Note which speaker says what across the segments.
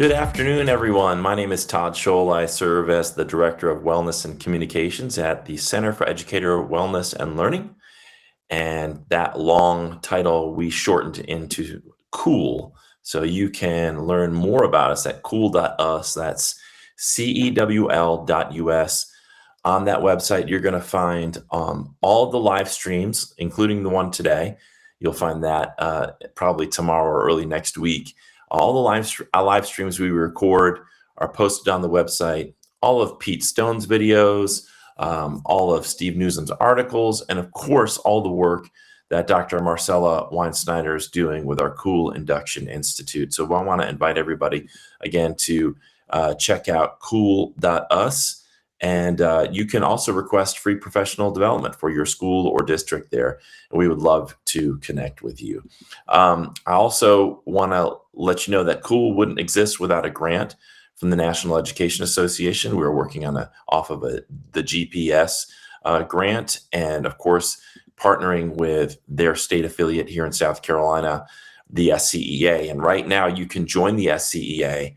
Speaker 1: Good afternoon, everyone. My name is Todd Scholl. I serve as the Director of Wellness and Communications at the Center for Educator Wellness and Learning. And that long title we shortened into CEWL. So you can learn more about us at CEWL.us. That's CEWL.us. On that website, you're going to find all the live streams, including the one today. You'll find that probably tomorrow or early next week. All the live streams we record are posted on the website. All of Pete Stone's videos, all of Steve Newsom's articles, and of course, all the work that Dr. Marcella Weinsteiner is doing with our CEWL Induction Institute. So I want to invite everybody again to check out CEWL.us. And you can also request free professional development for your school or district there. And we would love to connect with you. I also want to let you know that CEWL wouldn't exist without a grant from the National Education Association. We're working on off of the GPS grant, and of course, partnering with their state affiliate here in South Carolina, the SCEA. And right now, you can join the SCEA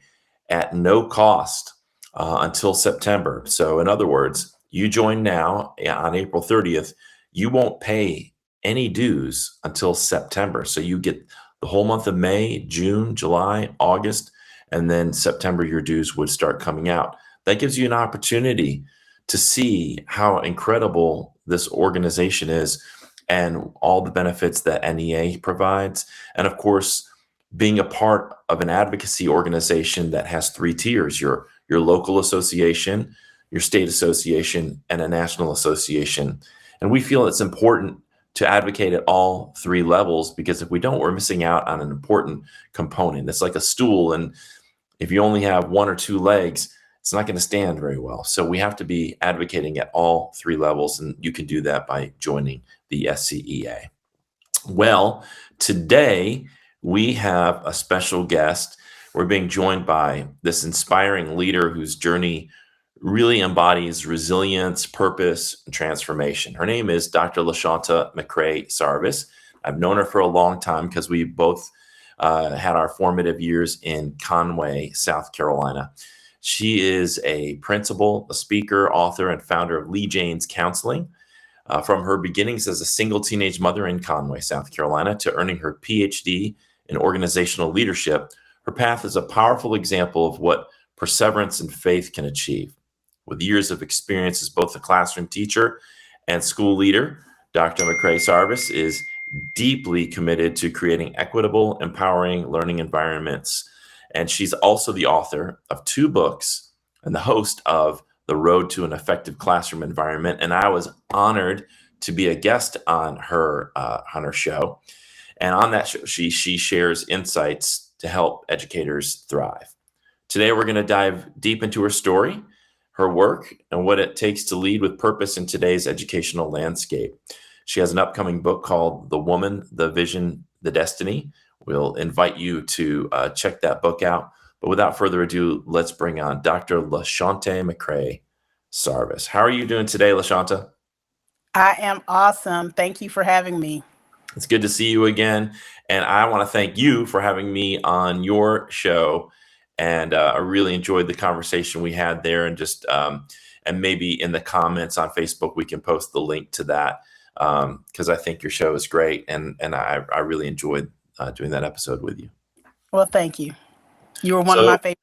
Speaker 1: at no cost until September. So in other words, you join now on April 30th, you won't pay any dues until September. So you get the whole month of May, June, July, August, and then September, your dues would start coming out. That gives you an opportunity to see how incredible this organization is and all the benefits that NEA provides. And of course, being a part of an advocacy organization that has three tiers, your local association, your state association, and a national association. And we feel it's important to advocate at all three levels, because if we don't, we're missing out on an important component. It's like a stool, and if you only have one or two legs, it's not going to stand very well. So we have to be advocating at all three levels, and you can do that by joining the SCEA. Well, today we have a special guest. We're being joined by this inspiring leader whose journey really embodies resilience, purpose, and transformation. Her name is Dr. Lashawnte McCray-Sarvis. I've known her for a long time because we both had our formative years in Conway, South Carolina. She is a principal, a speaker, author, and founder of LeeJane's Counseling. From her beginnings as a single teenage mother in Conway, South Carolina, to earning her Ph.D. in organizational leadership, her path is a powerful example of what perseverance and faith can achieve. With years of experience as both a classroom teacher and school leader, Dr. McCray-Sarvis is deeply committed to creating equitable, empowering learning environments. And she's also the author of 2 books and the host of The Road to an Effective Classroom Environment. And I was honored to be a guest on her show. And on that show, she shares insights to help educators thrive. Today, we're going to dive deep into her story, her work, and what it takes to lead with purpose in today's educational landscape. She has an upcoming book called The Woman, the Vision, the Destiny. We'll invite you to check that book out. But without further ado, let's bring on Dr. Lashawnte McCray-Sarvis. How are you doing today, Lashawnte?
Speaker 2: I am awesome. Thank you for having me.
Speaker 1: It's good to see you again. And I want to thank you for having me on your show. And I really enjoyed the conversation we had there. And just, and maybe in the comments on Facebook, we can post the link to that, because I think your show is great. And I really enjoyed doing that episode with you.
Speaker 2: Well, thank you. You were one of my favorites.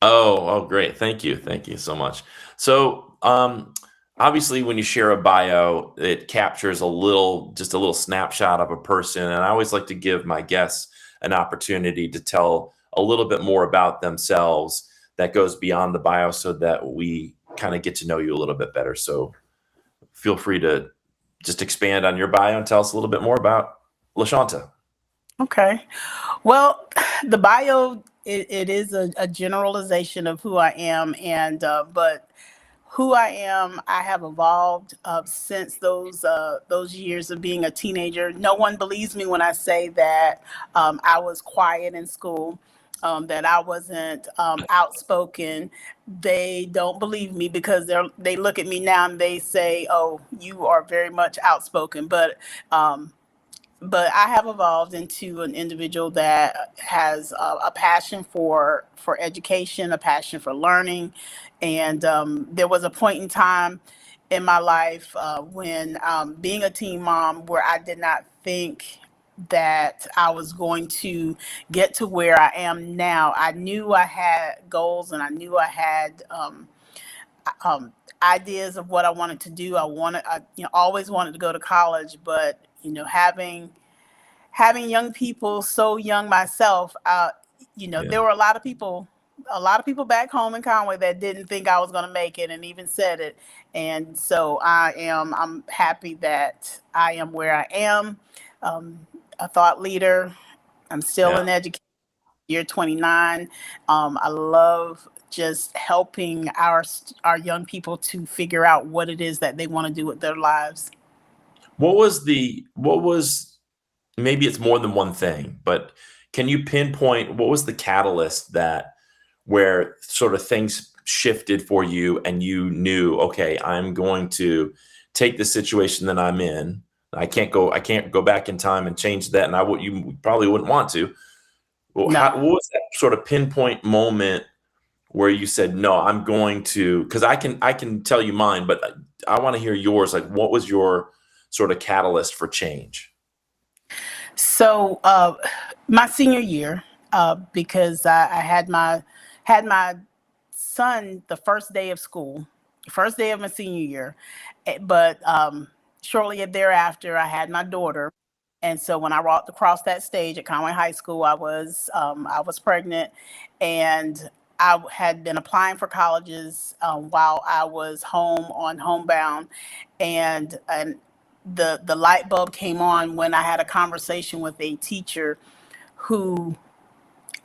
Speaker 1: Oh, great. Thank you. Thank you so much. So, obviously, when you share a bio, it captures just a little snapshot of a person. And I always like to give my guests an opportunity to tell a little bit more about themselves that goes beyond the bio, so that we kind of get to know you a little bit better. So feel free to just expand on your bio and tell us a little bit more about Lashawnte.
Speaker 2: Okay. Well, the bio, it is a generalization of who I am. And but who I am, I have evolved since those years of being a teenager. No one believes me when I say that I was quiet in school, that I wasn't outspoken. They don't believe me because they look at me now and they say, "Oh, you are very much outspoken." But but I have evolved into an individual that has a passion for education, a passion for learning, and there was a point in time in my life when being a teen mom where I did not think that I was going to get to where I am now. I knew I had goals and I knew I had um, ideas of what I wanted to do. I always wanted to go to college, but having young people so young myself,
Speaker 1: Yeah.
Speaker 2: there were a lot of people back home in Conway that didn't think I was going to make it and even said it. And so I'm happy that I am where I am, a thought leader. I'm still
Speaker 1: Yeah.
Speaker 2: in education, year 29. I love just helping our young people to figure out what it is that they want to do with their lives.
Speaker 1: What was, maybe it's more than one thing, but can you pinpoint what was the catalyst where sort of things shifted for you and you knew, okay, I'm going to take the situation that I'm in. I can't go back in time and change that. And you probably wouldn't want to. Well,
Speaker 2: No.
Speaker 1: what was that sort of pinpoint moment where you said, no, I'm going to, because I can tell you mine, but I want to hear yours. Like, what was your sort of catalyst for change?
Speaker 2: So my senior year, because I had my son the first day of school, first day of my senior year, but shortly thereafter I had my daughter, and so when I walked across that stage at Conway High School, I was pregnant, and I had been applying for colleges while I was home on homebound, and the light bulb came on when I had a conversation with a teacher who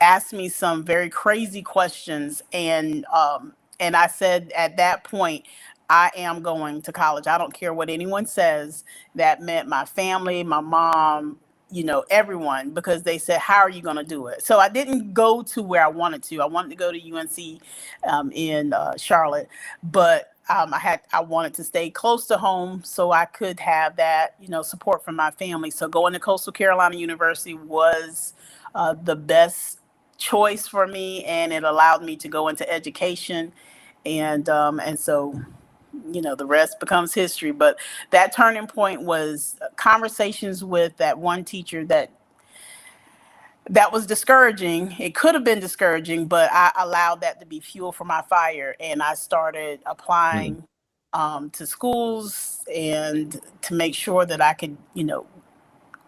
Speaker 2: asked me some very crazy questions, and I said at that point, I am going to college. I don't care what anyone says. That meant my family, my mom, everyone, because they said, how are you going to do it? So I didn't go to where I wanted to. I wanted to go to UNC in Charlotte, but I wanted to stay close to home so I could have that, support from my family. So going to Coastal Carolina University was the best choice for me, and it allowed me to go into education, and so the rest becomes history. But that turning point was conversations with that one teacher that was discouraging. It could have been discouraging, but I allowed that to be fuel for my fire, and I started
Speaker 1: Hmm.
Speaker 2: applying to schools and to make sure that I could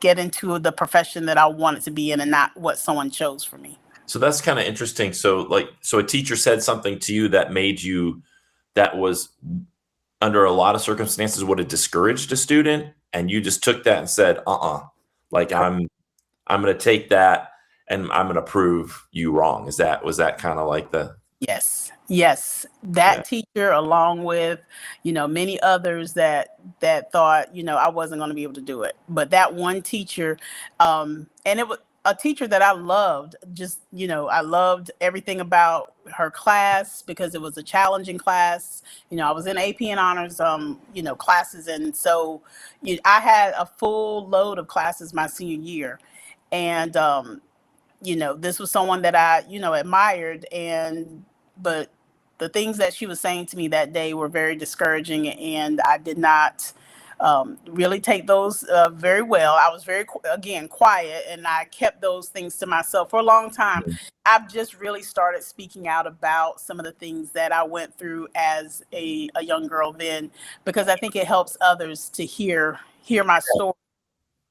Speaker 2: get into the profession that I wanted to be in and not what someone chose for me.
Speaker 1: So that's kind of interesting. So a teacher said something to you that was under a lot of circumstances would have discouraged a student, and you just took that and said, like I'm going to take that and I'm going to prove you wrong. Was that kind of like
Speaker 2: Yes, yes.
Speaker 1: yeah.
Speaker 2: That teacher, along with, many others that thought, I wasn't going to be able to do it. But that one teacher, and it was a teacher that I loved. Just, I loved everything about her class because it was a challenging class. I was in AP and honors, classes, and so I had a full load of classes my senior year, and this was someone that I, admired, but the things that she was saying to me that day were very discouraging, and I did not really take those very well. I was very, again, quiet, and I kept those things to myself for a long time.
Speaker 1: Mhm.
Speaker 2: I've just really started speaking out about some of the things that I went through as a young girl then, because I think it helps others to hear my story,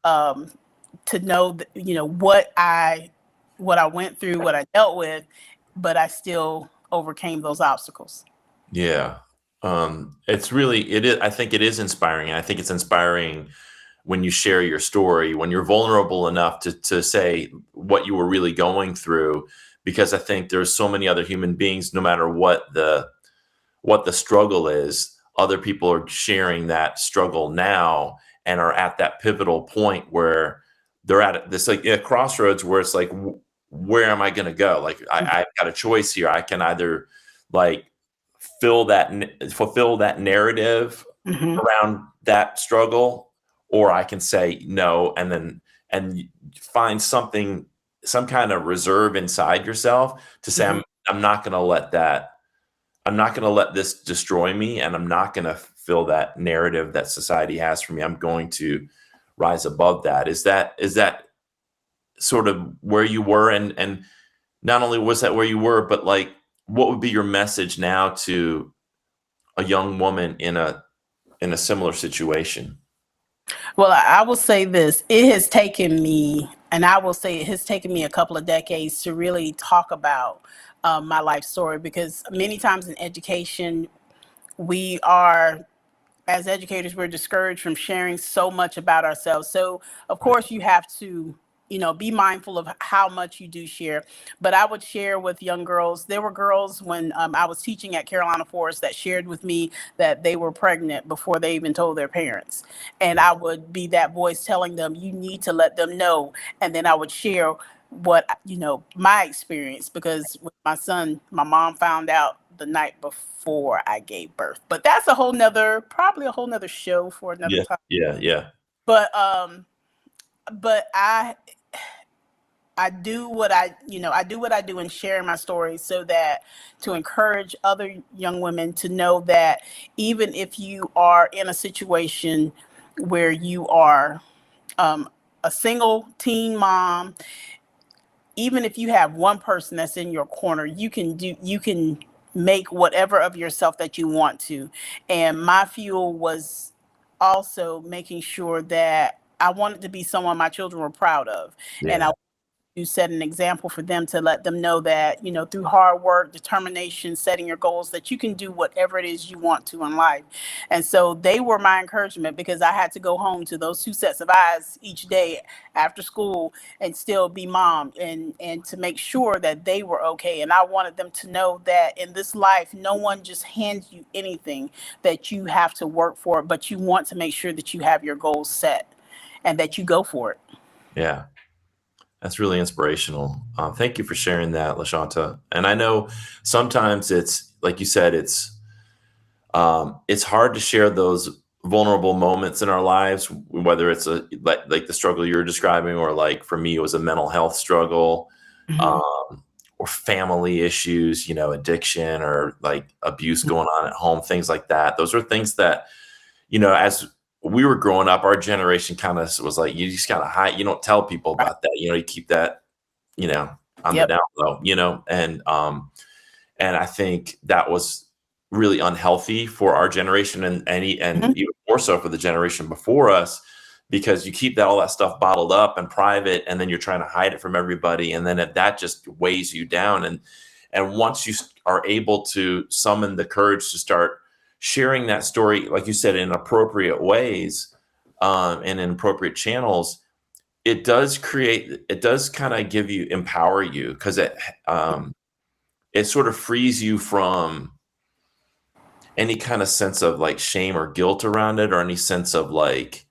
Speaker 2: um, to know that, what I went through, what I dealt with, but I still overcame those obstacles.
Speaker 1: Yeah. It is, I think it is inspiring. And I think it's inspiring when you share your story, when you're vulnerable enough to say what you were really going through, because I think there's so many other human beings, no matter what the struggle is, other people are sharing that struggle now and are at that pivotal point where they're at this like a crossroads where it's like, where am I going to go? Like I've got a choice here. I can either like fulfill that narrative
Speaker 2: Mhm.
Speaker 1: around that struggle, or I can say no and then and find something, some kind of reserve inside yourself to say, I'm not going to let that, I'm not going to let this destroy me, and I'm not going to fill that narrative that society has for me. I'm going to rise above that. Is that sort of where you were? And not only was that where you were, but like, what would be your message now to a young woman in a similar situation?
Speaker 2: Well, I will say this. It has taken me, and I will say it has taken me a couple of decades to really talk about my life story, because many times in education, we are, as educators, we're discouraged from sharing so much about ourselves. So, of course, you have to, be mindful of how much you do share. But I would share with young girls. There were girls when I was teaching at Carolina Forest that shared with me that they were pregnant before they even told their parents. And I would be that voice telling them, you need to let them know. And then I would share what, my experience, because with my son, my mom found out the night before I gave birth. But that's probably a whole nother show for another time.
Speaker 1: Yeah.
Speaker 2: But I do what I do in sharing my story, so that to encourage other young women to know that even if you are in a situation where you are a single teen mom, even if you have one person that's in your corner, you can make whatever of yourself that you want to. And my fuel was also making sure that I wanted to be someone my children were proud of. And I you set an example for them, to let them know that, through hard work, determination, setting your goals, that you can do whatever it is you want to in life. And so they were my encouragement, because I had to go home to those two sets of eyes each day after school and still be mom, and to make sure that they were okay. And I wanted them to know that in this life, no one just hands you anything that you have to work for, but you want to make sure that you have your goals set and that you go for it.
Speaker 1: Yeah. That's really inspirational. Thank you for sharing that, Lashawnte. And I know sometimes it's, like you said, it's hard to share those vulnerable moments in our lives, whether it's like the struggle you're describing, or like for me, it was a mental health struggle, or family issues, addiction, or like abuse going on at home, things like that. Those are things that, as we were growing up, our generation kind of was like, you just kind of hide. You don't tell people about that. You keep that, on the down low, and I think that was really unhealthy for our generation, and even more so for the generation before us, because you keep all that stuff bottled up and private, and then you're trying to hide it from everybody. And then that just weighs you down. And once you are able to summon the courage to start sharing that story, like you said, in appropriate ways, and in appropriate channels, it does kind of empower you, because it sort of frees you from any kind of sense of like shame or guilt around it, or any sense of like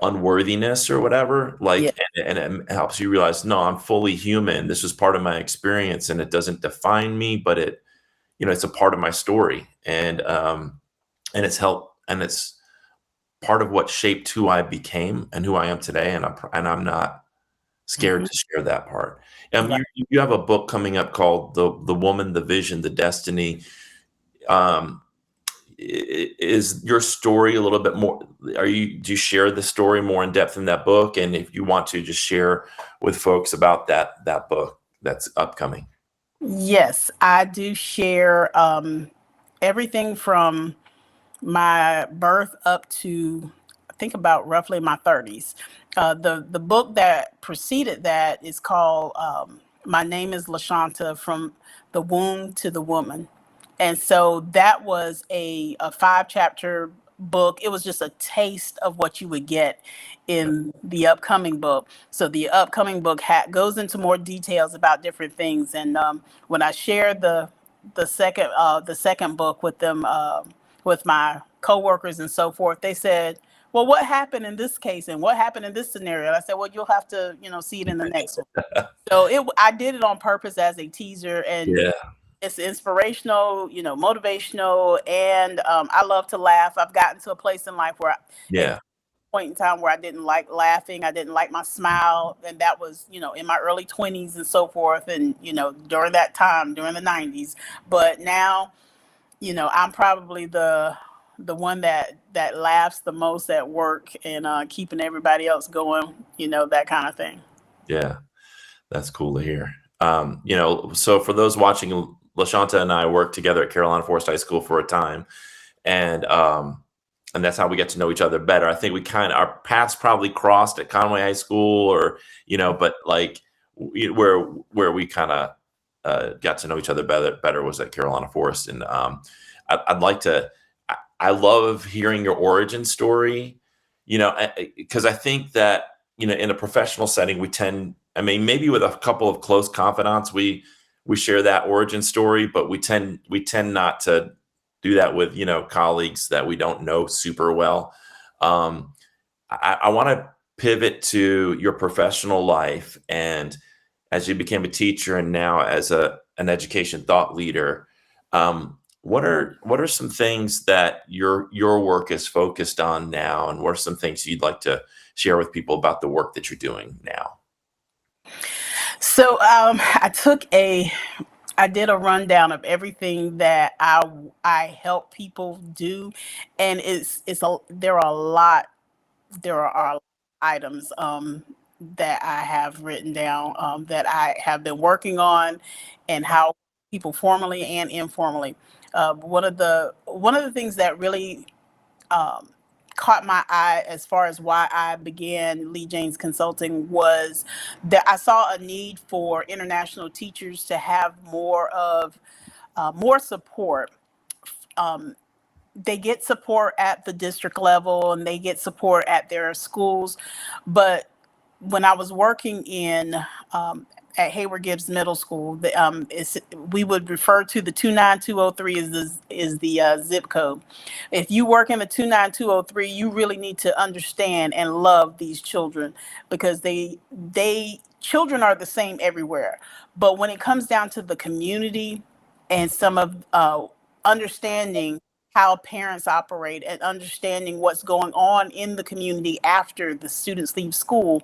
Speaker 1: unworthiness or whatever. Like, and it helps you realize, no, I'm fully human. This was part of my experience, and it doesn't define me, but it's a part of my story, and it's part of what shaped who I became and who I am today. And I'm not scared to share that part. You have a book coming up called The Woman, the Vision, the Destiny. Is your story a little bit more, do you share the story more in depth in that book? And if you want to, just share with folks about that book that's upcoming.
Speaker 2: Yes, I do share everything from my birth up to, I think, about roughly my 30s. The book that preceded that is called My Name is Lashawnte, From the Womb to the Woman. And so that was a 5-chapter book. It was just a taste of what you would get in the upcoming book. So the upcoming book goes into more details about different things. And when I shared the second book with them, with my coworkers and so forth, they said, well, what happened in this case, and what happened in this scenario? And I said, well, you'll have to, see it in the next one. So I did it on purpose as a teaser, and it's inspirational, motivational, and I love to laugh. I've gotten to a place in life where point in time where I didn't like laughing. I didn't like my smile. And that was, in my early 20s and so forth. And, during that time, during the 90s. But now, I'm probably the one that laughs the most at work and keeping everybody else going, that kind of thing.
Speaker 1: Yeah, that's cool to hear. So for those watching, Lashawnte and I worked together at Carolina Forest High School for a time, and that's how we get to know each other better. I think our paths probably crossed at Conway High School, or but like where we kind of got to know each other better was at Carolina Forest, and I'd like to. I love hearing your origin story, because I think that in a professional setting we tend. I mean, maybe with a couple of close confidants, we share that origin story, but we tend not to do that with colleagues that we don't know super well. I want to pivot to your professional life, and as you became a teacher, and now as an education thought leader. What are some things that your work is focused on now, and what are some things you'd like to share with people about the work that you're doing now?
Speaker 2: So I did a rundown of everything that I help people do, and there are items that I have written down that I have been working on, and how people formally and informally. One of the things that really caught my eye as far as why I began LeeJane's Consulting was that I saw a need for international teachers to have more support. They get support at the district level and they get support at their schools, but when I was working at Hayward Gibbs Middle School, we would refer to the 29203 as the zip code. If you work in the 29203, you really need to understand and love these children, because children are the same everywhere. But when it comes down to the community and some of understanding how parents operate and understanding what's going on in the community after the students leave school,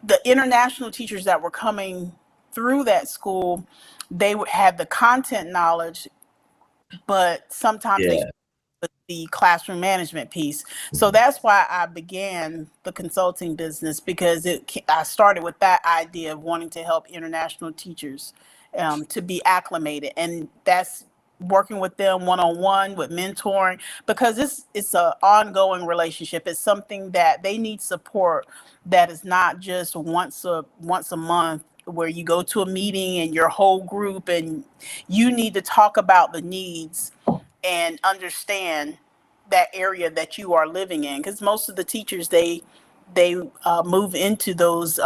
Speaker 2: the international teachers that were coming through that school, they had the content knowledge, but sometimes they the classroom management piece. So that's why I began the consulting business, because I started with that idea of wanting to help international teachers to be acclimated, and that's working with them one-on-one with mentoring, because it's an ongoing relationship. It's something that they need support, that is not just once a month where you go to a meeting and your whole group, and you need to talk about the needs and understand that area that you are living in, because most of the teachers they move into those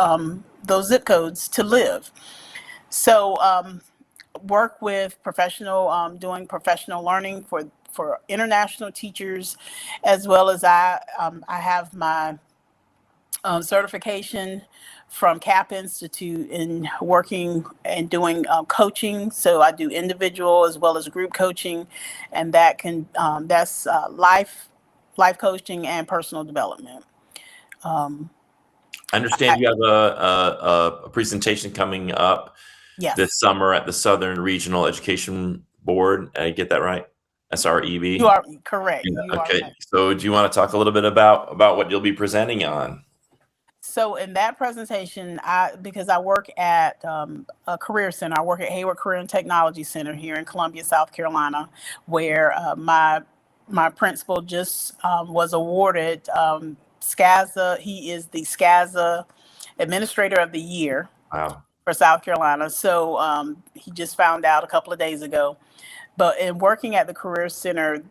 Speaker 2: zip codes to live. So work with doing professional learning for international teachers, as well as I have my certification from CAP Institute in working and doing coaching. So I do individual as well as group coaching, and that's life coaching and personal development.
Speaker 1: I understand you have a presentation coming up this summer at the Southern Regional Education Board. I get that right? SREB?
Speaker 2: You are correct.
Speaker 1: Yeah, okay. So do you want to talk a little bit about what you'll be presenting on?
Speaker 2: So in that presentation, because I work at a career center, I work at Hayward Career and Technology Center here in Columbia, South Carolina, where my principal just was awarded SCASA. He is the SCASA Administrator of the Year.
Speaker 1: Wow.
Speaker 2: For South Carolina. So he just found out a couple of days ago. But in working at the Career Center,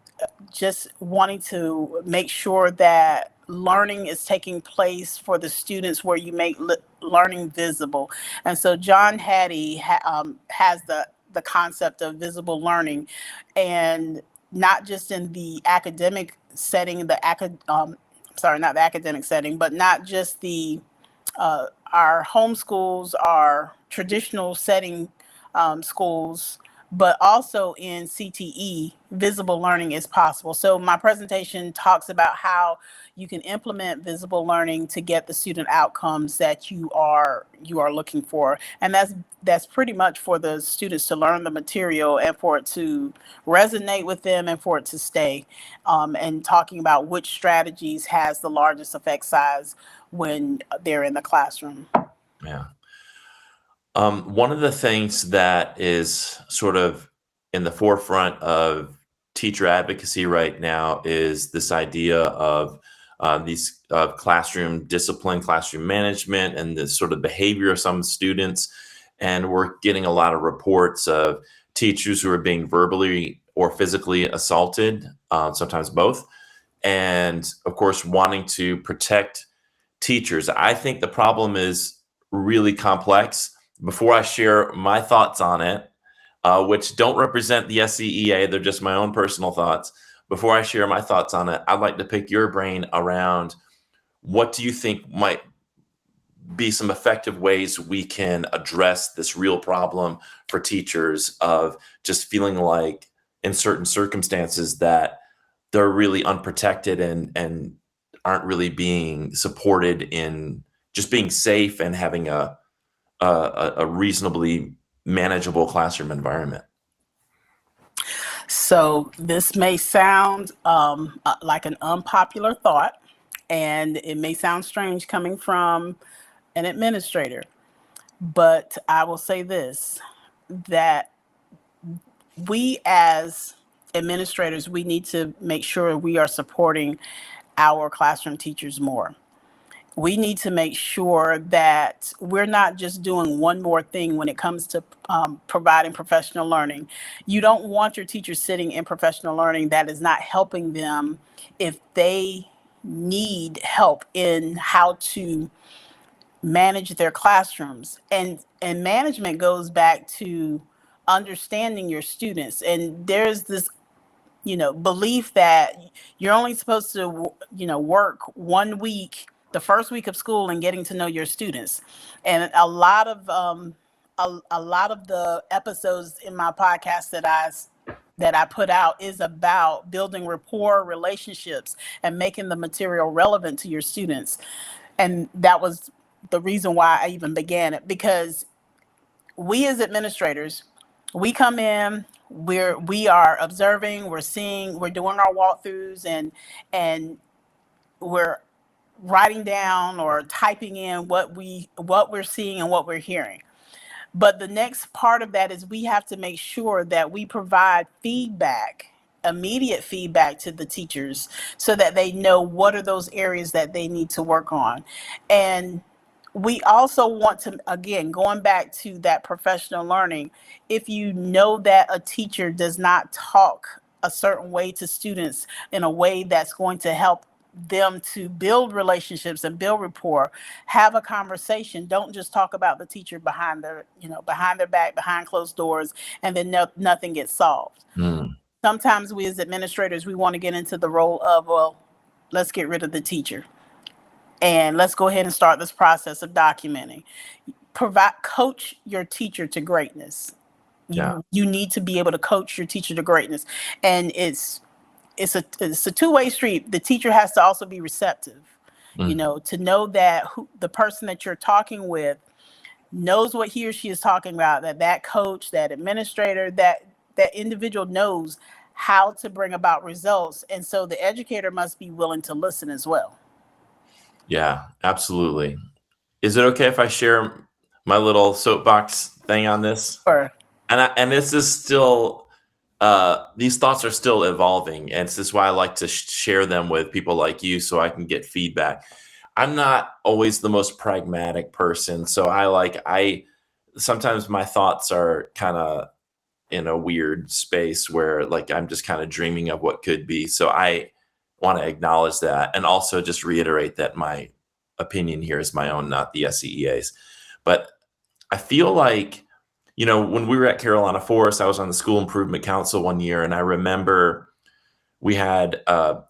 Speaker 2: just wanting to make sure that learning is taking place for the students, where you make learning visible. And so John Hattie has the concept of visible learning, and not just in the academic setting, not the academic setting, but not just our home schools, our traditional setting schools, but also in CTE, visible learning is possible. So my presentation talks about how you can implement visible learning to get the student outcomes that you are looking for. And that's pretty much for the students to learn the material and for it to resonate with them and for it to stay. And talking about which strategies has the largest effect size when they're in the classroom.
Speaker 1: Yeah. One of the things that is sort of in the forefront of teacher advocacy right now is this idea of these classroom discipline, classroom management, and the sort of behavior of some students. And we're getting a lot of reports of teachers who are being verbally or physically assaulted, sometimes both. And of course, wanting to protect teachers. I think the problem is really complex. Before I share my thoughts on it, which don't represent the SCEA, they're just my own personal thoughts. Before I share my thoughts on it, I'd like to pick your brain around what do you think might be some effective ways we can address this real problem for teachers of just feeling like in certain circumstances that they're really unprotected and aren't really being supported in just being safe and having a reasonably manageable classroom environment.
Speaker 2: So this may sound like an unpopular thought, and it may sound strange coming from an administrator, but I will say this, that we as administrators, we need to make sure we are supporting our classroom teachers more. We need to make sure that we're not just doing one more thing when it comes to providing professional learning. You don't want your teachers sitting in professional learning that is not helping them if they need help in how to manage their classrooms. And management goes back to understanding your students. And there's this belief that you're only supposed to, work 1 week, the first week of school, and getting to know your students. And a lot of the episodes in my podcast that I put out is about building rapport, relationships, and making the material relevant to your students. And that was the reason why I even began it, because we as administrators, we come in, we are observing, we're seeing, we're doing our walkthroughs, and we're writing down or typing in what we're seeing and what we're hearing. But the next part of that is we have to make sure that we provide feedback, immediate feedback to the teachers so that they know what are those areas that they need to work on. And we also want to, again, going back to that professional learning, if you know that a teacher does not talk a certain way to students in a way that's going to help them to build relationships and build rapport, have a conversation. Don't just talk about the teacher behind their back, behind closed doors, and then nothing gets solved. Sometimes we as administrators, we want to get into the role of, well, let's get rid of the teacher. And let's go ahead and start this process of documenting. Coach your teacher to greatness. You need to be able to coach your teacher to greatness. And it's a two-way street. The teacher has to also be receptive, to know that the person that you're talking with knows what he or she is talking about, that coach, that administrator, that individual knows how to bring about results. And so the educator must be willing to listen as well. Yeah,
Speaker 1: absolutely. Is it okay if I share my little soapbox thing on this?
Speaker 2: Sure.
Speaker 1: And this is still, these thoughts are still evolving. And this is why I like to share them with people like you so I can get feedback. I'm not always the most pragmatic person. So sometimes my thoughts are kind of in a weird space where I'm just kind of dreaming of what could be. So I want to acknowledge that and also just reiterate that my opinion here is my own, not the SCEA's. But I feel like, when we were at Carolina Forest, I was on the School Improvement Council one year, and I remember we had a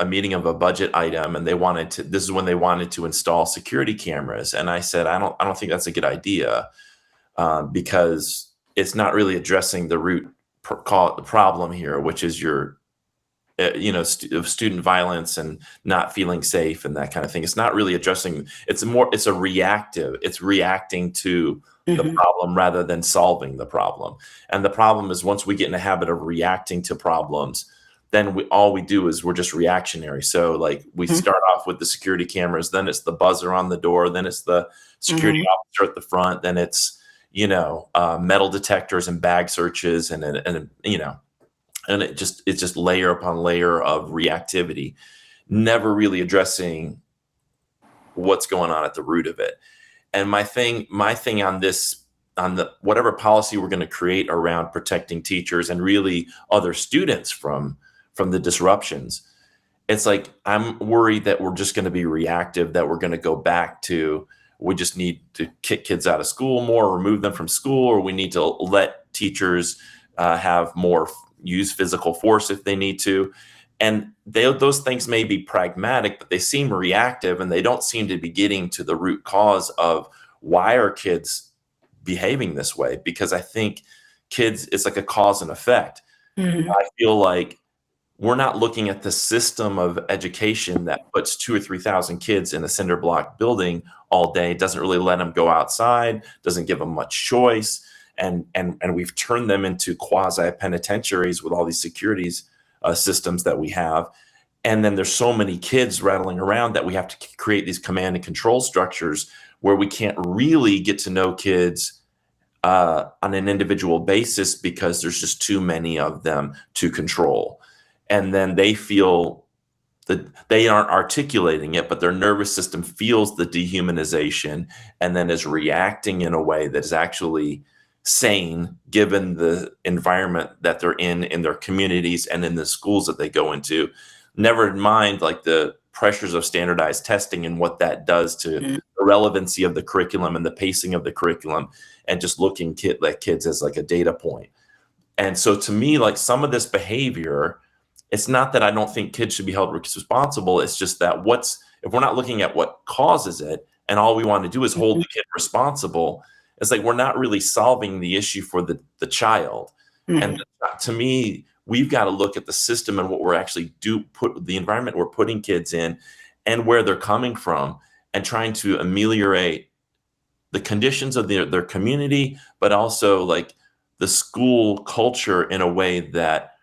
Speaker 1: meeting of a budget item, and this is when they wanted to install security cameras. And I said, I don't think that's a good idea, because it's not really addressing the root problem here, which is your of student violence and not feeling safe and that kind of thing. It's not really addressing. It's a reactive. It's reacting to the
Speaker 2: Mhm.
Speaker 1: problem rather than solving the problem. And the problem is, once we get in the habit of reacting to problems, then all we do is we're just reactionary. So like we
Speaker 2: Mhm.
Speaker 1: start off with the security cameras, then it's the buzzer on the door, then it's the security
Speaker 2: Mhm.
Speaker 1: officer at the front, then it's metal detectors and bag searches, and and it's just layer upon layer of reactivity, never really addressing what's going on at the root of it. And my thing on this, on the whatever policy we're going to create around protecting teachers and really other students from the disruptions, it's like I'm worried that we're just going to be reactive, that we're going to go back to, we just need to kick kids out of school more, remove them from school, or we need to let teachers have more use physical force if they need to. And those things may be pragmatic, but they seem reactive, and they don't seem to be getting to the root cause of why are kids behaving this way. Because I think kids, it's like a cause and effect.
Speaker 2: Mhm.
Speaker 1: I feel like we're not looking at the system of education that puts 2 or 3,000 kids in a cinder block building all day, doesn't really let them go outside, doesn't give them much choice, and we've turned them into quasi penitentiaries with all these securities systems that we have. And then there's so many kids rattling around that we have to create these command and control structures where we can't really get to know kids on an individual basis because there's just too many of them to control. And then they feel that they aren't articulating it, but their nervous system feels the dehumanization and then is reacting in a way that is actually sane given the environment that they're in their communities and in the schools that they go into. Never mind like the pressures of standardized testing and what that does to
Speaker 2: Mhm.
Speaker 1: the relevancy of the curriculum and the pacing of the curriculum, and just looking at kids as like a data point. And so to me, like some of this behavior, it's not that I don't think kids should be held responsible. It's just that if we're not looking at what causes it and all we want to do is hold the kid responsible, it's like we're not really solving the issue for the child. And
Speaker 2: Mhm.
Speaker 1: to me, we've got to look at the system and what we're actually put the environment we're putting kids in and where they're coming from, and trying to ameliorate the conditions of their community, but also like the school culture in a way that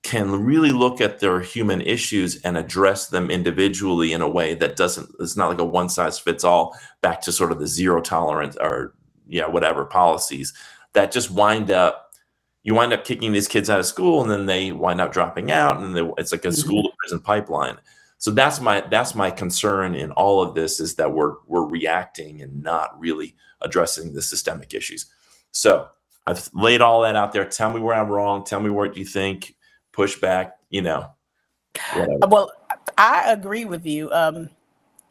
Speaker 1: can really look at their human issues and address them individually in a way that doesn't, it's not like a one size fits all, back to sort of the zero tolerance or whatever policies that just you wind up kicking these kids out of school, and then they wind up dropping out, and it's like a school
Speaker 2: Mhm.
Speaker 1: to prison pipeline. So that's my concern in all of this, is that we're reacting and not really addressing the systemic issues. So I've laid all that out there. Tell me where I'm wrong. Tell me what you think. Push back. Whatever.
Speaker 2: Well, I agree with you.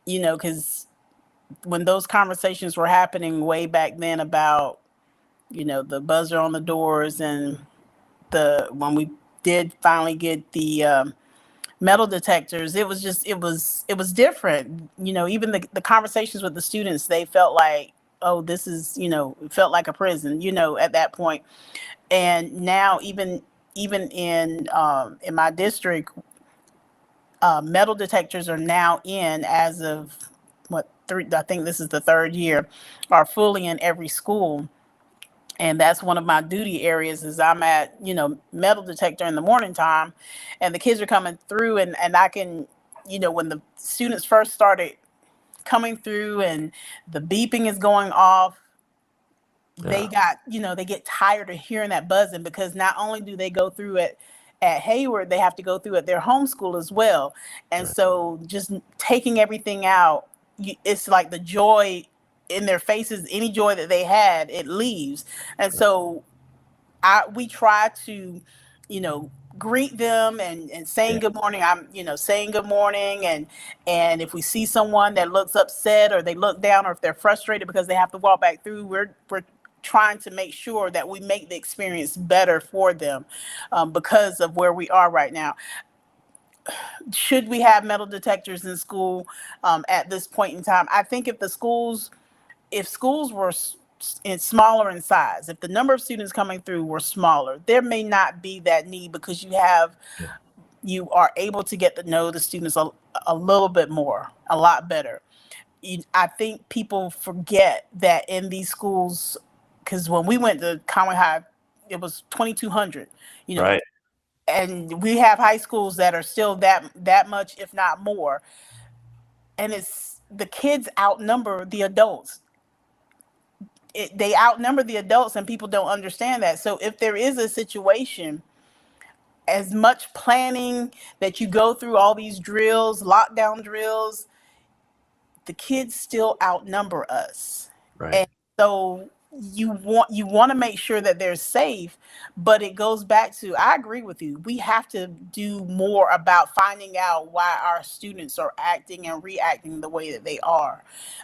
Speaker 2: Because when those conversations were happening way back then about, the buzzer on the doors, and when we did finally get the metal detectors, it was different. Even the conversations with the students, they felt like, oh, this is, it felt like a prison, at that point. And now even in my district, metal detectors are now in, as of what, three, I think this is the third year, are fully in every school. And that's one of my duty areas, is I'm at, metal detector in the morning time, and the kids are coming through, and I can, when the students first started coming through and the beeping is going off,
Speaker 1: Yeah.
Speaker 2: they get tired of hearing that buzzing, because not only do they go through it at Hayward, they have to go through at their homeschool as well. And
Speaker 1: Right.
Speaker 2: so just taking everything out, it's like the joy in their faces, any joy that they had, it leaves. And so we try to, you know, greet them, and
Speaker 1: Yeah.
Speaker 2: saying good morning. I'm, saying good morning, and if we see someone that looks upset, or they look down, or if they're frustrated because they have to walk back through, we're trying to make sure that we make the experience better for them, because of where we are right now. Should we have metal detectors in school, at this point in time? I think if schools were smaller in size, if the number of students coming through were smaller, there may not be that need because you are able to get to know the students a little bit more, a lot better. I think people forget that in these schools, because when we went to Conway High, it was 2,200,
Speaker 1: Right.
Speaker 2: and we have high schools that are still that much, if not more. And it's the kids outnumber the adults. They outnumber the adults, and people don't understand that. So if there is a situation, as much planning that you go through all these drills, lockdown drills, the kids still outnumber us.
Speaker 1: Right.
Speaker 2: And so you want to make sure that they're safe, but it goes back to, I agree with you. We have to do more about finding out why our students are acting and reacting the way that they are.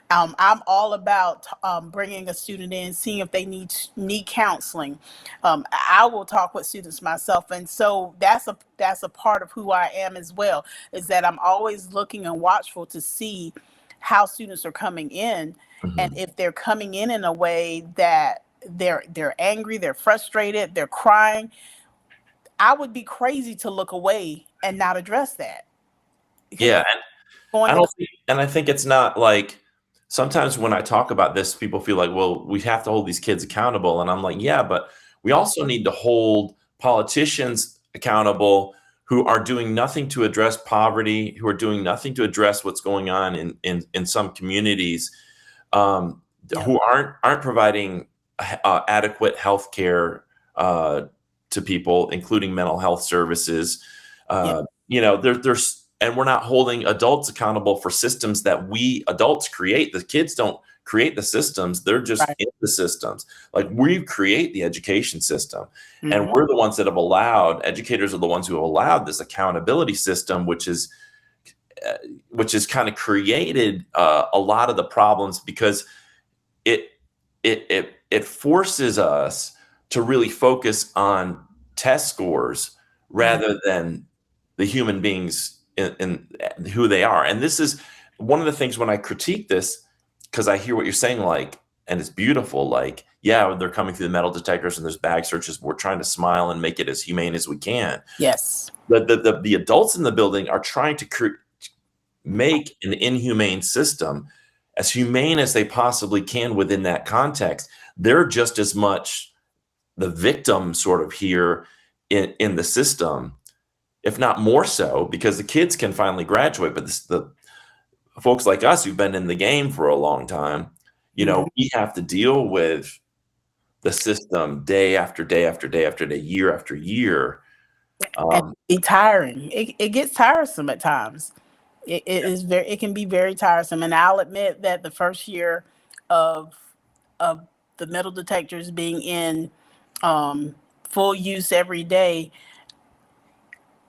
Speaker 2: I'm all about bringing a student in, seeing if they need counseling. I will talk with students myself, and so that's a part of who I am as well. Is that I'm always looking and watchful to see how students are coming in.
Speaker 1: Mm-hmm.
Speaker 2: And if they're coming in a way that they're angry, they're frustrated, they're crying, I would be crazy to look away and not address that.
Speaker 1: Yeah, and I think it's not like, sometimes when I talk about this, people feel like, well, we have to hold these kids accountable, and I'm like, yeah, but we also need to hold politicians accountable who are doing nothing to address poverty, who are doing nothing to address what's going on in some communities. Who aren't providing adequate health care to people, including mental health services. There's and we're not holding adults accountable for systems that we adults create. The kids don't create the systems; they're just in the systems. Like, we create the education system, and we're the ones that have allowed. Educators are the ones who have allowed this accountability system, which is kind of created a lot of the problems, because it forces us to really focus on test scores rather than the human beings in who they are. And this is one of the things when I critique this, because I hear what you're saying, like, and it's beautiful, like, yeah, they're coming through the metal detectors and there's bag searches. We're trying to smile and make it as humane as we can.
Speaker 2: Yes.
Speaker 1: The adults in the building are trying to make an inhumane system as humane as they possibly can within that context. They're just as much the victim sort of here in the system, if not more so, because the kids can finally graduate. But the folks like us who've been in the game for a long time, we have to deal with the system day after day after day after day, year after year.
Speaker 2: It's tiring. It gets tiresome at times. It can be very tiresome. And I'll admit that the first year of the metal detectors being in full use every day,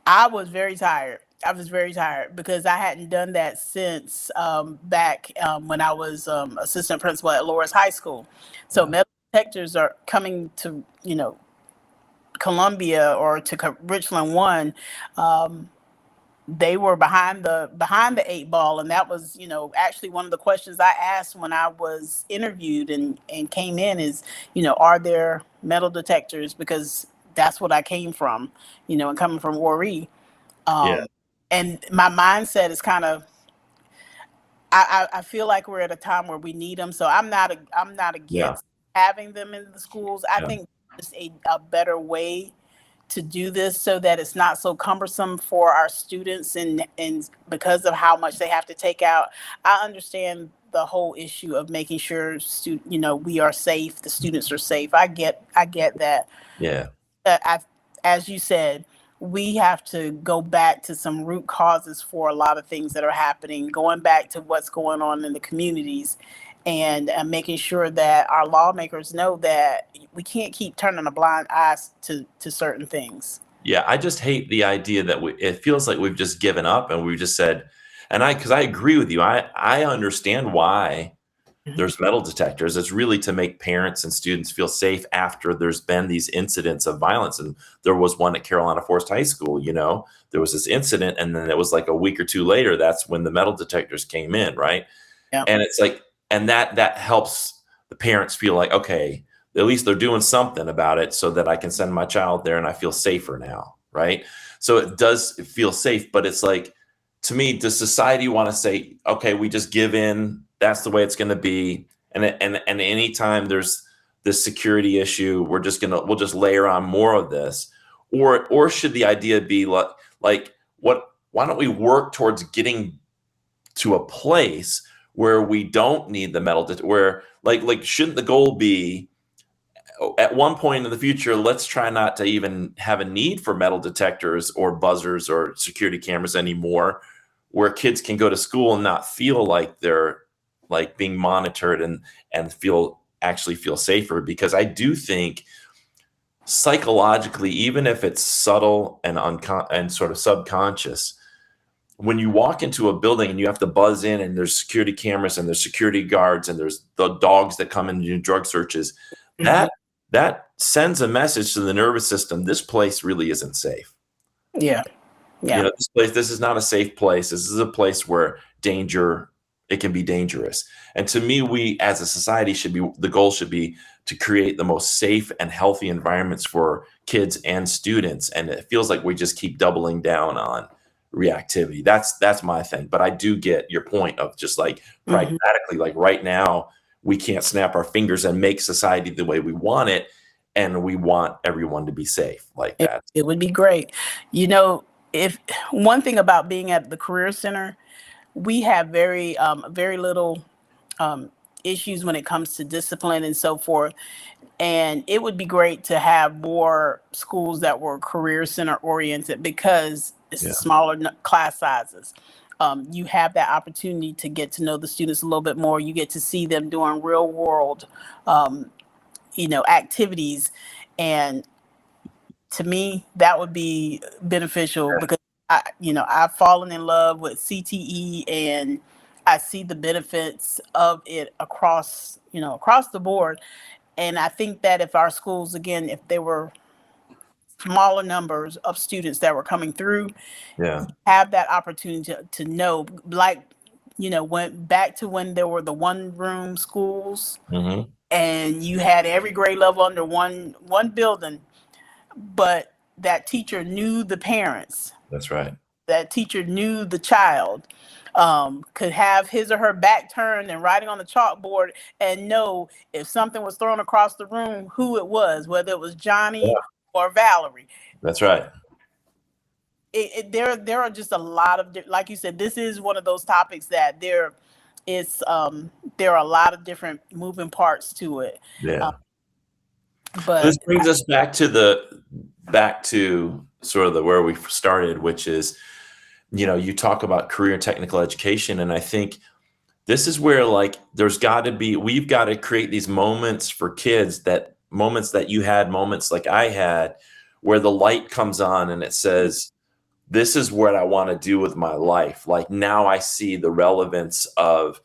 Speaker 2: I was very tired. I was very tired because I hadn't done that since back when I was assistant principal at Loras High School. So metal detectors are coming to Columbia or to Richland 1. They were behind the 8 ball, and that was actually one of the questions I asked when I was interviewed and came in is are there metal detectors, because that's what I came from, and coming from Warri. And my mindset is kind of, I feel like we're at a time where we need them, so I'm not against having them in the schools. I think it's a better way to do this so that it's not so cumbersome for our students, and because of how much they have to take out. I understand the whole issue of making sure we are safe, the students are safe. I get that.
Speaker 1: Yeah.
Speaker 2: As you said, we have to go back to some root causes for a lot of things that are happening, going back to what's going on in the communities, and making sure that our lawmakers know that we can't keep turning a blind eye to certain things.
Speaker 1: Yeah, I just hate the idea that it feels like we've just given up and we've just said, because I agree with you. I understand why there's metal detectors. It's really to make parents and students feel safe after there's been these incidents of violence. And there was one at Carolina Forest High School, there was this incident, and then it was like a week or two later, that's when the metal detectors came in, right?
Speaker 2: Yeah.
Speaker 1: And it's like, and that helps the parents feel like, okay, at least they're doing something about it so that I can send my child there and I feel safer now, right? So it does feel safe, but it's like, to me, does society want to say, okay, we just give in, that's the way it's going to be, and anytime there's this security issue, we'll just layer on more of this, or should the idea be like what? Why don't we work towards getting to a place where we don't need the where like shouldn't the goal be at one point in the future, let's try not to even have a need for metal detectors or buzzers or security cameras anymore, where kids can go to school and not feel like they're like being monitored and actually feel safer. Because I do think psychologically, even if it's subtle and sort of subconscious, when you walk into a building and you have to buzz in and there's security cameras and there's security guards and there's the dogs that come and do drug searches, that sends a message to the nervous system. This place really isn't safe.
Speaker 2: Yeah.
Speaker 1: You know, this is not a safe place. This is a place where it can be dangerous. And to me, we as a society the goal should be to create the most safe and healthy environments for kids and students. And it feels like we just keep doubling down on reactivity. That's my thing. But I do get your point of just like pragmatically, like right now, we can't snap our fingers and make society the way we want it. And we want everyone to be safe like that.
Speaker 2: It would be great. You know, if one thing about being at the Career Center, we have very little issues when it comes to discipline and so forth. And it would be great to have more schools that were Career Center oriented, because it's smaller class sizes. You have that opportunity to get to know the students a little bit more. You get to see them doing real world, activities. And to me, that would be beneficial, because I've fallen in love with CTE, and I see the benefits of it across the board. And I think that if our schools, again, if there were smaller numbers of students that were coming through, have that opportunity to know, like, went back to when there were the one room schools, and you had every grade level under one building, but that teacher knew the parents.
Speaker 1: That's right.
Speaker 2: That teacher knew the child, could have his or her back turned and writing on the chalkboard and know if something was thrown across the room, who it was, whether it was Johnny or Valerie.
Speaker 1: That's right.
Speaker 2: There are just a lot of, like you said, this is one of those topics that there are a lot of different moving parts to it.
Speaker 1: Yeah.
Speaker 2: But
Speaker 1: this brings us back to sort of where we started, which is, you talk about career and technical education. And I think this is where we've got to create these moments for kids, moments like I had, where the light comes on and it says, this is what I want to do with my life. Like, now I see the relevance of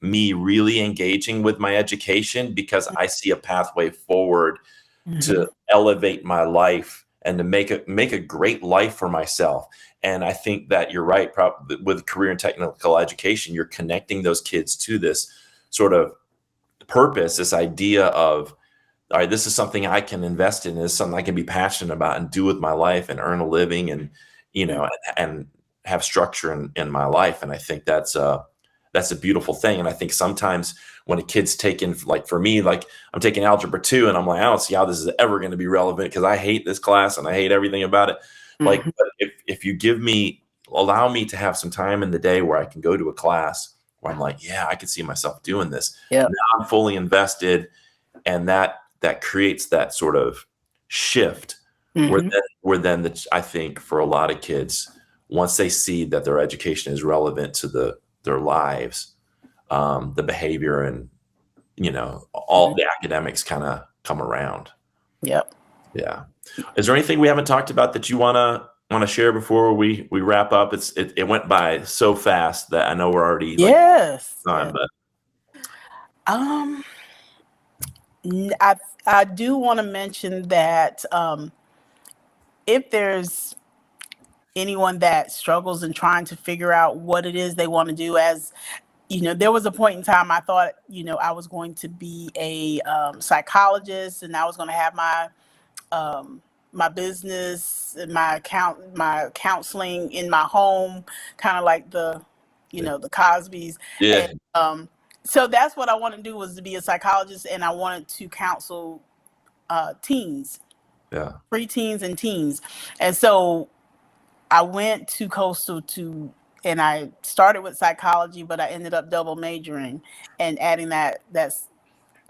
Speaker 1: me really engaging with my education, because I see a pathway forward to elevate my life and to make a great life for myself. And I think that you're right. With career and technical education, you're connecting those kids to this sort of purpose, this idea of, all right, this is something I can invest in, this is something I can be passionate about and do with my life and earn a living and, and have structure in my life. And I think that's a beautiful thing. And I think sometimes when a kid's taken, like for me, like I'm taking algebra 2 and I'm like, I don't see how this is ever going to be relevant, because I hate this class and I hate everything about it. Like, but if you allow me to have some time in the day where I can go to a class where I'm like, yeah, I can see myself doing this. Now I'm fully invested. And that creates that sort of shift where then I think for a lot of kids, once they see that their education is relevant to their lives, the behavior and, all the academics kind of come around.
Speaker 2: Yep.
Speaker 1: Yeah. Is there anything we haven't talked about that you want to share before we wrap up? It went by so fast that I know we're already time, but
Speaker 2: I do want to mention that if there's anyone that struggles in trying to figure out what it is they want to do as there was a point in time I thought, I was going to be a psychologist, and I was going to have my business and my counseling in my home, kind of like the Cosbys.
Speaker 1: Yeah.
Speaker 2: And so that's what I wanted to do, was to be a psychologist, and I wanted to counsel teens, preteens and teens. And so I went to Coastal and I started with psychology, but I ended up double majoring and adding that's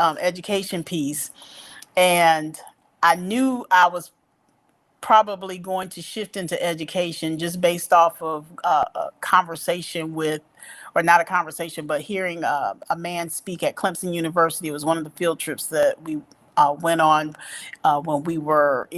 Speaker 2: education piece. And I knew I was probably going to shift into education just based off of a conversation or not a conversation, but hearing a man speak at Clemson University. It was one of the field trips that we went on when we were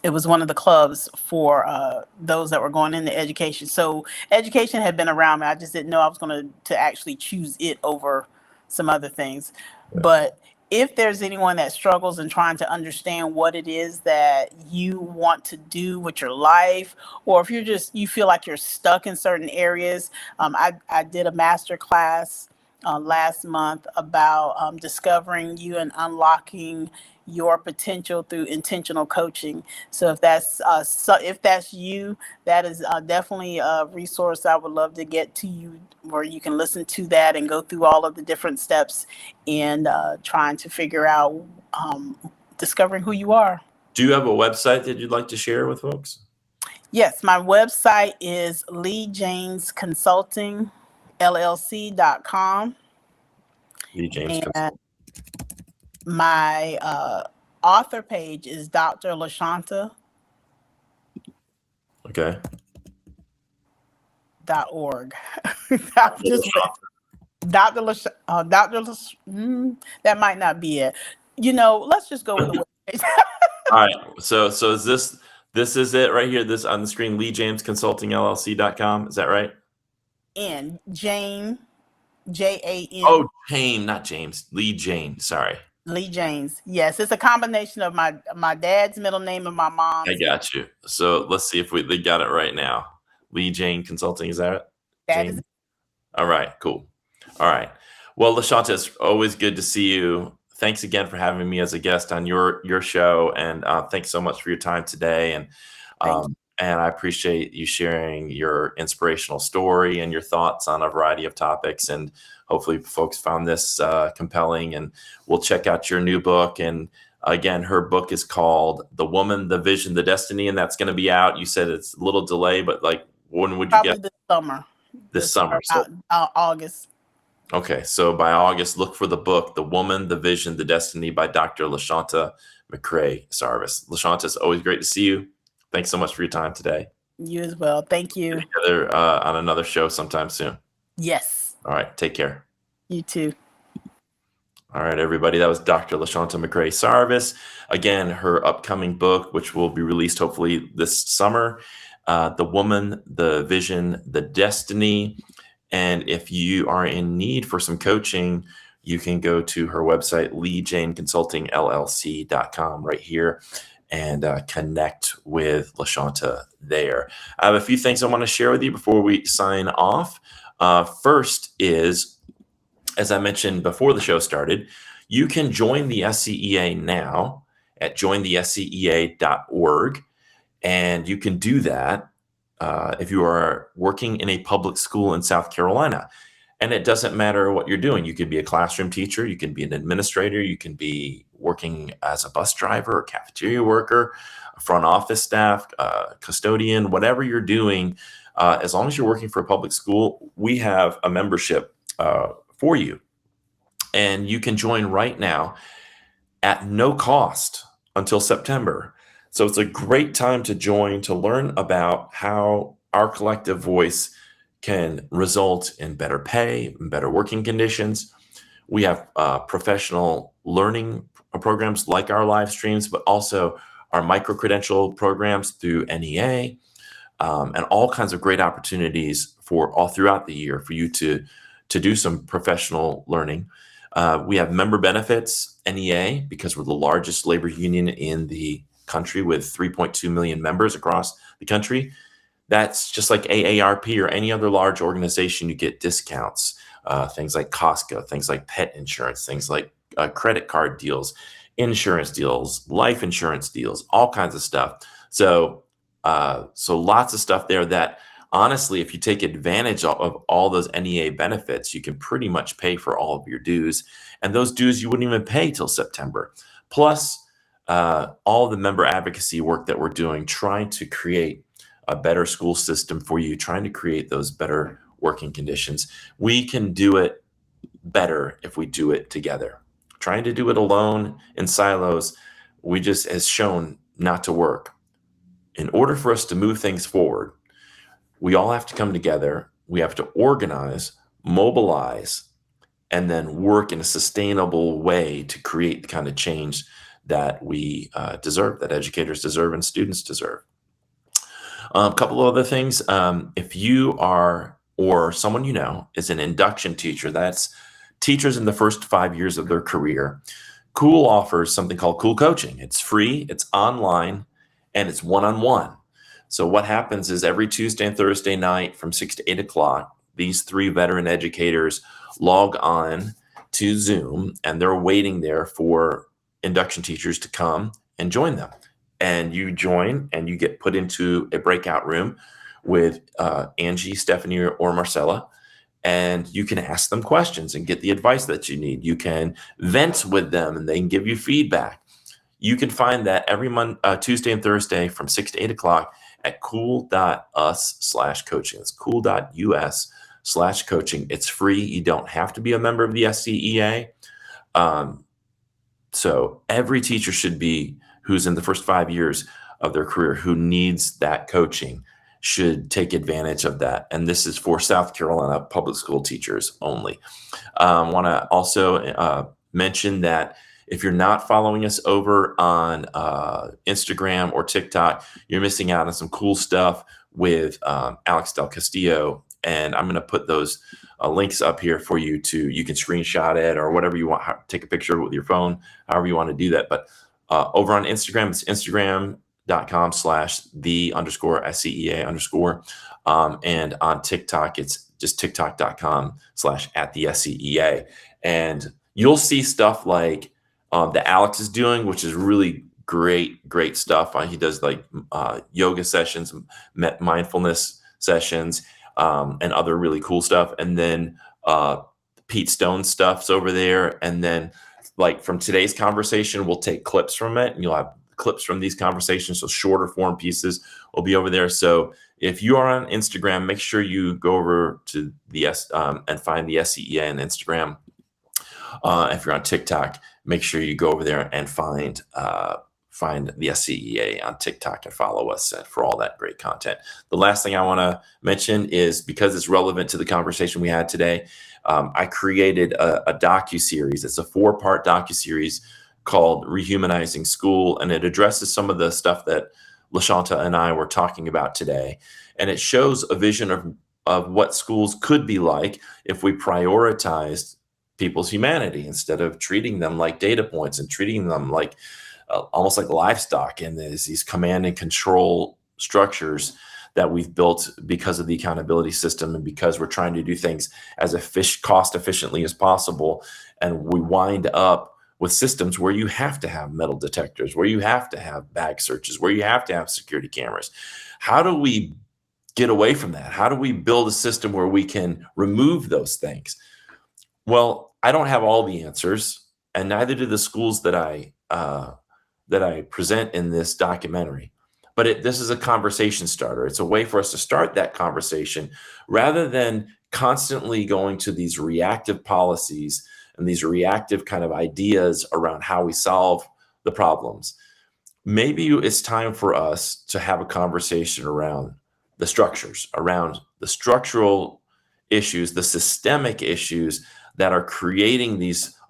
Speaker 2: it was one of the clubs for those that were going into education. So education had been around me. I just didn't know I was going to actually choose it over some other things.
Speaker 1: Yeah.
Speaker 2: But if there's anyone that struggles in trying to understand what it is that you want to do with your life, or if you feel like you're stuck in certain areas, I did a master class last month about discovering you and unlocking your potential through intentional coaching. So if that's you, that is definitely a resource I would love to get to you, where you can listen to that and go through all of the different steps in trying to figure out discovering who you are.
Speaker 1: Do you have a website that you'd like to share with folks?
Speaker 2: Yes, my website is LeeJanesConsultingLLC.com.
Speaker 1: LeeJanes
Speaker 2: And my author page is Dr. Lashawnte.
Speaker 1: Okay.
Speaker 2: .org. Dr. That might not be it. Let's just go with the webpage.
Speaker 1: All right. So is this is it right here? This on the screen, LeeJanesConsultingLLC.com. Is that right?
Speaker 2: And Jane, Jane.
Speaker 1: Oh, Jane, not James. LeeJane. Sorry.
Speaker 2: LeeJanes. Yes, it's a combination of my dad's middle name and my mom's.
Speaker 1: I got you. So let's see if they got it right now. LeeJane Consulting, is that it?
Speaker 2: That is it.
Speaker 1: All right, cool. All right. Well, Lashawnte, it's always good to see you. Thanks again for having me as a guest on your show, and thanks so much for your time today. And I appreciate you sharing your inspirational story and your thoughts on a variety of topics. And hopefully, folks found this compelling. And we'll check out your new book. And again, her book is called "The Woman, the Vision, the Destiny," and that's going to be out. You said it's a little delay, but like, when would you
Speaker 2: Probably
Speaker 1: get?
Speaker 2: This summer.
Speaker 1: This summer. So
Speaker 2: August.
Speaker 1: Okay, so by August, look for the book, "The Woman, the Vision, the Destiny" by Dr. Lashawnte McCray-Sarvis. Lashawnte, it's always great to see you. Thanks so much for your time today.
Speaker 2: You as well. Thank you.
Speaker 1: Get together on another show sometime soon.
Speaker 2: Yes.
Speaker 1: All right, take care.
Speaker 2: You too.
Speaker 1: All right, everybody. That was Dr. Lashawnte McCray-Sarvis. Again, her upcoming book, which will be released hopefully this summer, "The Woman, the Vision, the Destiny." And if you are in need for some coaching, you can go to her website, LeeJaneConsultingLLC.com, right here, and connect with Lashawnte there. I have a few things I want to share with you before we sign off. First is, as I mentioned before the show started, you can join the SCEA now at jointhescea.org, and you can do that if you are working in a public school in South Carolina. And it doesn't matter what you're doing. You could be a classroom teacher, you can be an administrator, you can be working as a bus driver, a cafeteria worker, a front office staff, custodian, whatever you're doing. As long as you're working for a public school, we have a membership for you. And you can join right now at no cost until September. So it's a great time to join, to learn about how our collective voice can result in better pay and better working conditions. We have professional learning programs like our live streams, but also our micro-credential programs through NEA, and all kinds of great opportunities for all throughout the year for you to do some professional learning. We have member benefits, NEA, because we're the largest labor union in the country with 3.2 million members across the country. That's just like AARP or any other large organization. You get discounts, things like Costco, things like pet insurance, things like credit card deals, insurance deals, life insurance deals, all kinds of stuff. So lots of stuff there that honestly, if you take advantage of all those NEA benefits, you can pretty much pay for all of your dues. And those dues you wouldn't even pay till September. Plus, all the member advocacy work that we're doing, trying to create a better school system for you, trying to create those better working conditions. We can do it better if we do it together. Trying to do it alone in silos, we just has shown not to work. In order for us to move things forward, we all have to come together. We have to organize, mobilize, and then work in a sustainable way to create the kind of change that we deserve, that educators deserve and students deserve. A couple of other things. If you are, or someone you know, is an induction teacher, that's teachers in the first 5 years of their career, CEWL offers something called CEWL Coaching. It's free, it's online, and it's one-on-one. So what happens is every Tuesday and Thursday night from 6 to 8 o'clock, these 3 veteran educators log on to Zoom, and they're waiting there for induction teachers to come and join them. And you join and you get put into a breakout room with Angie, Stephanie, or Marcella, and you can ask them questions and get the advice that you need. You can vent with them and they can give you feedback. You can find that every Tuesday and Thursday from 6 to 8 o'clock at CEWL.us/coaching. It's CEWL.us/coaching. It's free. You don't have to be a member of the SCEA. So every teacher should be, who's in the first 5 years of their career, who needs that coaching, should take advantage of that. And this is for South Carolina public school teachers only. Want to also mention that if you're not following us over on Instagram or TikTok, you're missing out on some cool stuff with Alex Del Castillo. And I'm going to put those links up here for you you can screenshot it or whatever you want, take a picture of it with your phone, however you want to do that. But over on Instagram, it's Instagram.com/the_SCEA_. And on TikTok, it's just TikTok.com/@the-SCEA. And you'll see stuff like that Alex is doing, which is really great stuff. He does like yoga sessions, mindfulness sessions, and other really cool stuff. And then Pete Stone's stuff's over there. And then like from today's conversation, we'll take clips from it, and you'll have clips from these conversations. So shorter form pieces will be over there. So if you are on Instagram, make sure you go over to the and find the SCEA on Instagram. If you're on TikTok, make sure you go over there and find the SCEA on TikTok and follow us for all that great content. The last thing I want to mention is, because it's relevant to the conversation we had today, I created a docuseries. It's a 4-part docuseries called Rehumanizing School, and it addresses some of the stuff that Lashawnte and I were talking about today. And it shows a vision of what schools could be like if we prioritized people's humanity instead of treating them like data points and treating them like almost like livestock. And there's these command and control structures that we've built because of the accountability system and because we're trying to do things as cost efficiently as possible. And we wind up with systems where you have to have metal detectors, where you have to have bag searches, where you have to have security cameras. How do we get away from that? How do we build a system where we can remove those things? Well, I don't have all the answers, and neither do the schools that I present in this documentary. But this is a conversation starter. It's a way for us to start that conversation rather than constantly going to these reactive policies and these reactive kind of ideas around how we solve the problems. Maybe it's time for us to have a conversation around the structures, around the structural issues, the systemic issues that are creating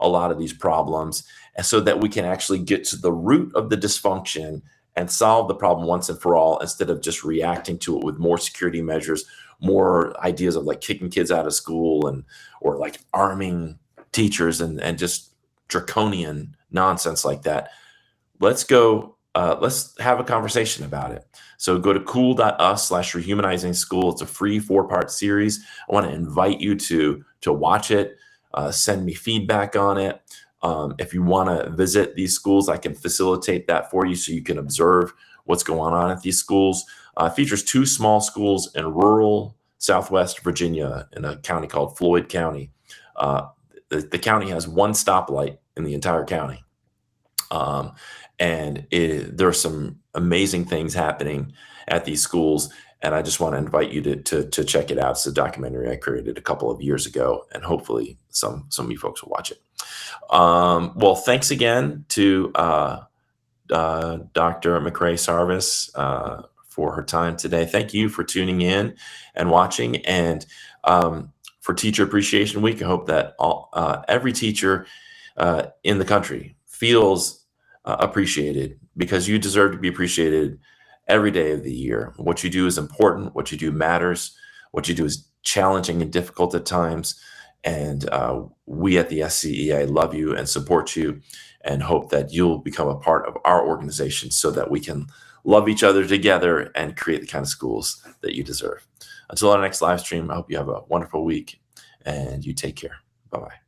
Speaker 1: a lot of these problems, and so that we can actually get to the root of the dysfunction and solve the problem once and for all, instead of just reacting to it with more security measures, more ideas of like kicking kids out of school or like arming teachers and just draconian nonsense like that. Let's go let's have a conversation about it. So go to cool.us/rehumanizing school. It's a free 4-part series. I want to invite you to watch it, send me feedback on it. If you want to visit these schools, I can facilitate that for you so you can observe what's going on at these schools. It features 2 small schools in rural Southwest Virginia in a county called Floyd County. The county has 1 stoplight in the entire county. And there are some amazing things happening at these schools. And I just want to invite you to check it out. It's a documentary I created a couple of years ago, and hopefully some of you folks will watch it. Well, thanks again to Dr. McCray-Sarvis for her time today. Thank you for tuning in and watching. And for Teacher Appreciation Week, I hope that every teacher in the country feels appreciated, because you deserve to be appreciated every day of the year. What you do is important. What you do matters. What you do is challenging and difficult at times. And we at the SCEA love you and support you, and hope that you'll become a part of our organization so that we can love each other together and create the kind of schools that you deserve. Until our next live stream, I hope you have a wonderful week and you take care. Bye-bye.